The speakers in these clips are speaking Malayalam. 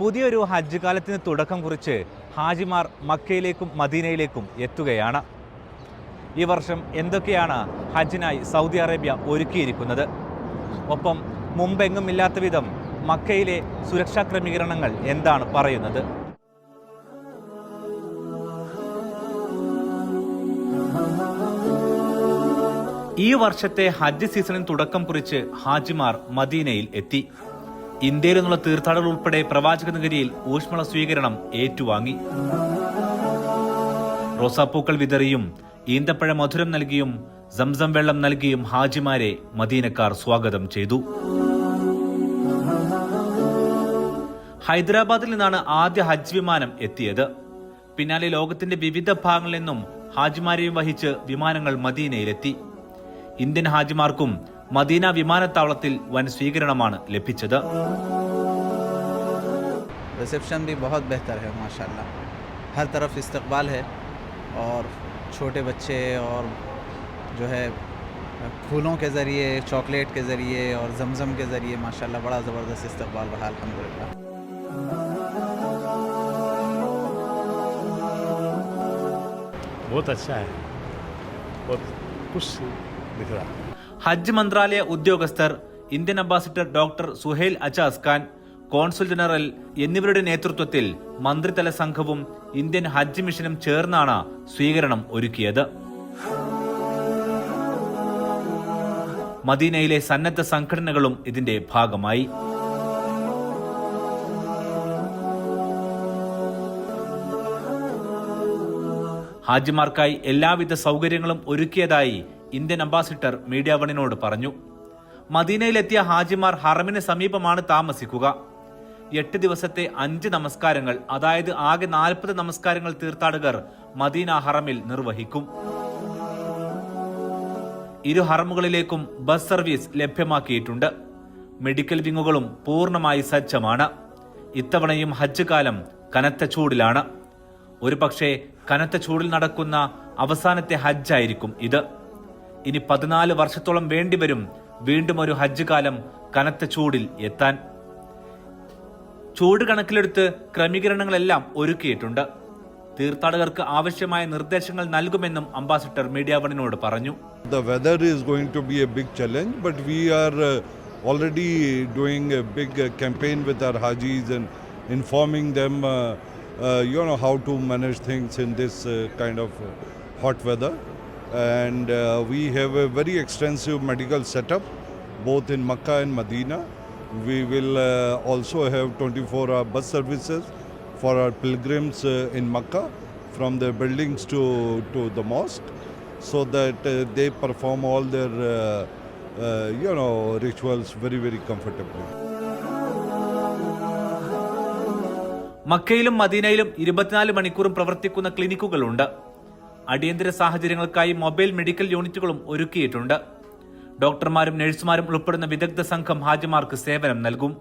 പുതിയൊരു ഹജ്ജ് കാലത്തിന് തുടക്കം കുറിച്ച് ഹാജിമാർ മക്കയിലേക്കും മദീനയിലേക്കും എത്തുകയാണ്. ഈ വർഷം എന്തൊക്കെയാണ് ഹജ്ജിനായി സൗദി അറേബ്യ ഒരുക്കിയിരിക്കുന്നത്? ഒപ്പം മുമ്പെങ്ങും ഇല്ലാത്ത വിധം മക്കയിലെ സുരക്ഷാ ക്രമീകരണങ്ങൾ എന്താണ് പറയുന്നത്? ഈ വർഷത്തെ ഹജ്ജ് സീസണിന് തുടക്കം കുറിച്ച് ഹാജിമാർ മദീനയിൽ എത്തി. ഇന്ത്യയിൽ നിന്നുള്ള തീർത്ഥാടകർ ഉൾപ്പെടെ പ്രവാചക നഗരിയിൽ ഊഷ്മള സ്വീകരണം ഏറ്റുവാങ്ങി. റോസാപ്പൂക്കൾ വിതറിയും ഈന്തപ്പഴ മധുരം നൽകിയും സംസം വെള്ളം നൽകിയും ഹാജിമാരെ മദീനക്കാർ സ്വാഗതം ചെയ്തു. ഹൈദരാബാദിൽ നിന്നാണ് ആദ്യ ഹജ്ജ് വിമാനം എത്തിയത്. പിന്നാലെ ലോകത്തിന്റെ വിവിധ ഭാഗങ്ങളിൽ നിന്നും ഹാജിമാരെയും വഹിച്ച് വിമാനങ്ങൾ മദീനയിലെത്തി. ഇന്ത്യൻ ഹാജിമാർക്കും മദീന വിമാനത്താവളത്തിൽ വൻ സ്വീകരണമാണ് ലഭിച്ചത്. रिसेप्शन भी बहुत बेहतर है माशाल्लाह, हर तरफ इस्तकबाल है और छोटे बच्चे और जो है फूलों के ज़रिए, चॉकलेट के ज़रिए और जमज़म के ज़रिए माशाल्लाह बड़ा ज़बरदस्त इस्तकबाल रहा अल्हम्दुलिल्लाह। बहुत अच्छा है, बहुत कुछ दिख रहा। ഹജ്ജ് മന്ത്രാലയ ഉദ്യോഗസ്ഥർ, Indian ambassador doctor Suhail Ajaz Khan, consul general എന്നിവരുടെ നേതൃത്വത്തിൽ മന്ത്രിതല സംഘവും ഇന്ത്യൻ ഹജ്ജ് മിഷനും ചേർന്നാണ് സ്വീകരണം ഒരുക്കിയത്. മദീനയിലെ സന്നദ്ധ സംഘടനകളും ഇതിന്റെ ഭാഗമായി. ഹാജിമാർക്കായി എല്ലാവിധ സൗകര്യങ്ങളും ഒരുക്കിയതായി ഇന്ത്യൻ അംബാസിഡർ മീഡിയ വണിനോട് പറഞ്ഞു. മദീനയിലെത്തിയ ഹാജിമാർ ഹറമിന് സമീപമാണ് താമസിക്കുക. 8 ദിവസത്തെ 5 നമസ്കാരങ്ങൾ, അതായത് ആകെ 40 നമസ്കാരങ്ങൾ തീർത്ഥാടകർ മദീന ഹറമിൽ നിർവഹിക്കും. ഇരു ഹറമുകളിലേക്കും ബസ് സർവീസ് ലഭ്യമാക്കിയിട്ടുണ്ട്. മെഡിക്കൽ വിങ്ങുകളും പൂർണ്ണമായി സജ്ജമാണ്. ഇത്തവണയും ഹജ്ജ് കാലം കനത്ത ചൂടിലാണ്. ഒരു പക്ഷേ കനത്ത ചൂടിൽ നടക്കുന്ന അവസാനത്തെ ഹജ്ജായിരിക്കും ഇത്. ഇനി 14 വർഷത്തോളം വേണ്ടിവരും വീണ്ടും ഒരു ഹജ്ജ് കാലം കനത്ത ചൂടിൽ എത്താൻ. ചൂട് കണക്കിലെടുത്ത് ക്രമീകരണങ്ങളെല്ലാം ഒരുക്കിയിട്ടുണ്ട്. തീർത്ഥാടകർക്ക് ആവശ്യമായ നിർദ്ദേശങ്ങൾ നൽകുമെന്നും അംബാസിഡർ മീഡിയ വണിനോട് പറഞ്ഞു. The weather is going to be a big challenge, but we are already doing a big campaign with our Hajis and informing them how to manage things in this kind of hot weather. And we have a very extensive medical setup both in Makkah and Medina. We will also have 24-hour bus services for our pilgrims in Makkah from the buildings to the mosque, so that they perform all their rituals very, very comfortably. മക്കയിലും മദീനയിലും 24 മണിക്കൂറും പ്രവർത്തിക്കുന്ന ക്ലിനിക്കുകളുണ്ട്. അടിയന്തര സാഹചര്യങ്ങൾക്കായി മൊബൈൽ മെഡിക്കൽ യൂണിറ്റുകളും ഒരുക്കിയിട്ടുണ്ട്. ഡോക്ടർമാരും നഴ്സുമാരും ഉൾപ്പെടുന്ന വിദഗ്ധ സംഘം ഹാജിമാർക്ക് സേവനം നൽകും.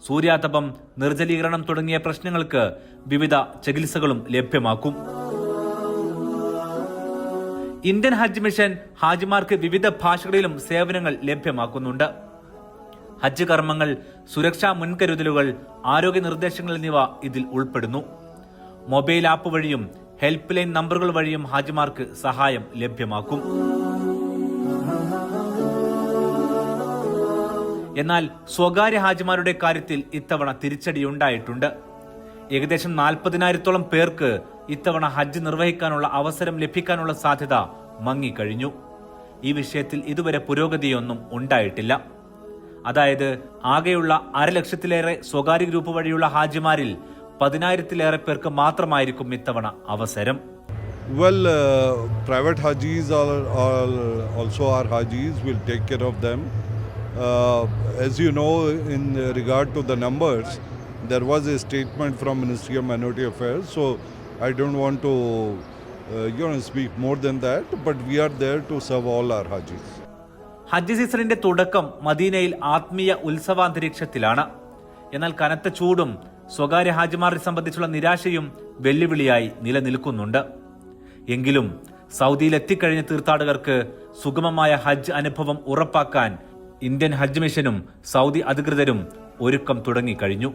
സൂര്യാതപം, നിർജ്ജലീകരണം തുടങ്ങിയ പ്രശ്നങ്ങൾക്ക് വിവിധ ചികിത്സകളും ലഭ്യമാക്കും. ഇന്ത്യൻ ഹജ്ജ് മിഷൻ ഹാജിമാർക്ക് വിവിധ ഭാഷകളിലും സേവനങ്ങൾ ലഭ്യമാക്കുന്നുണ്ട്. ഹജ്ജ് കർമ്മങ്ങൾ, സുരക്ഷാ മുൻകരുതലുകൾ, ആരോഗ്യ നിർദ്ദേശങ്ങൾ എന്നിവ ഇതിൽ ഉൾപ്പെടുന്നു. മൊബൈൽ ആപ്പ് വഴിയും ഹെൽപ്പ് ലൈൻ നമ്പറുകൾ വഴിയും ഹാജിമാർക്ക് സഹായം ലഭ്യമാക്കും. എന്നാൽ സ്വകാര്യ ഹാജിമാരുടെ കാര്യത്തിൽ ഇത്തവണ തിരിച്ചടിയുണ്ടായിട്ടുണ്ട്. ഏകദേശം 40,000-ഓളം പേർക്ക് ഇത്തവണ ഹജ്ജ് നിർവഹിക്കാനുള്ള അവസരം ലഭിക്കാനുള്ള സാധ്യത മങ്ങിക്കഴിഞ്ഞു. ഈ വിഷയത്തിൽ ഇതുവരെ പുരോഗതിയൊന്നും ഉണ്ടായിട്ടില്ല. അതായത് ആകെയുള്ള 1,00,000-ലേറെ സ്വകാര്യ ഗ്രൂപ്പ് വഴിയുള്ള ഹാജിമാരിൽ 10,000-ലേറെ പേർക്ക് മാത്രമായിരിക്കും ഇത്തവണ അവസരം. Well, private Hajis are also our Hajis. We'll take care of them. As you know, in regard to the numbers, there was a statement from Ministry of Minority Affairs. So I don't want to speak more than that. But we are there to serve all our Hajis. ഹജ്ജ് സീസണിന്റെ തുടക്കം മദീനയിൽ ആത്മീയ ഉത്സവാന്തരീക്ഷത്തിലാണ്. എന്നാൽ കനത്ത ചൂടും സ്വകാര്യ ഹാജിമാരെ സംബന്ധിച്ചുള്ള നിരാശയും വെല്ലുവിളിയായി നിലനിൽക്കുന്നുണ്ട്. എങ്കിലും സൗദിയിൽ എത്തിക്കഴിഞ്ഞ തീർത്ഥാടകർക്ക് സുഗമമായ ഹജ്ജ് അനുഭവം ഉറപ്പാക്കാൻ ഇന്ത്യൻ ഹജ്ജ് മിഷനും സൗദി അധികൃതരും ഒരുക്കം തുടങ്ങിക്കഴിഞ്ഞു.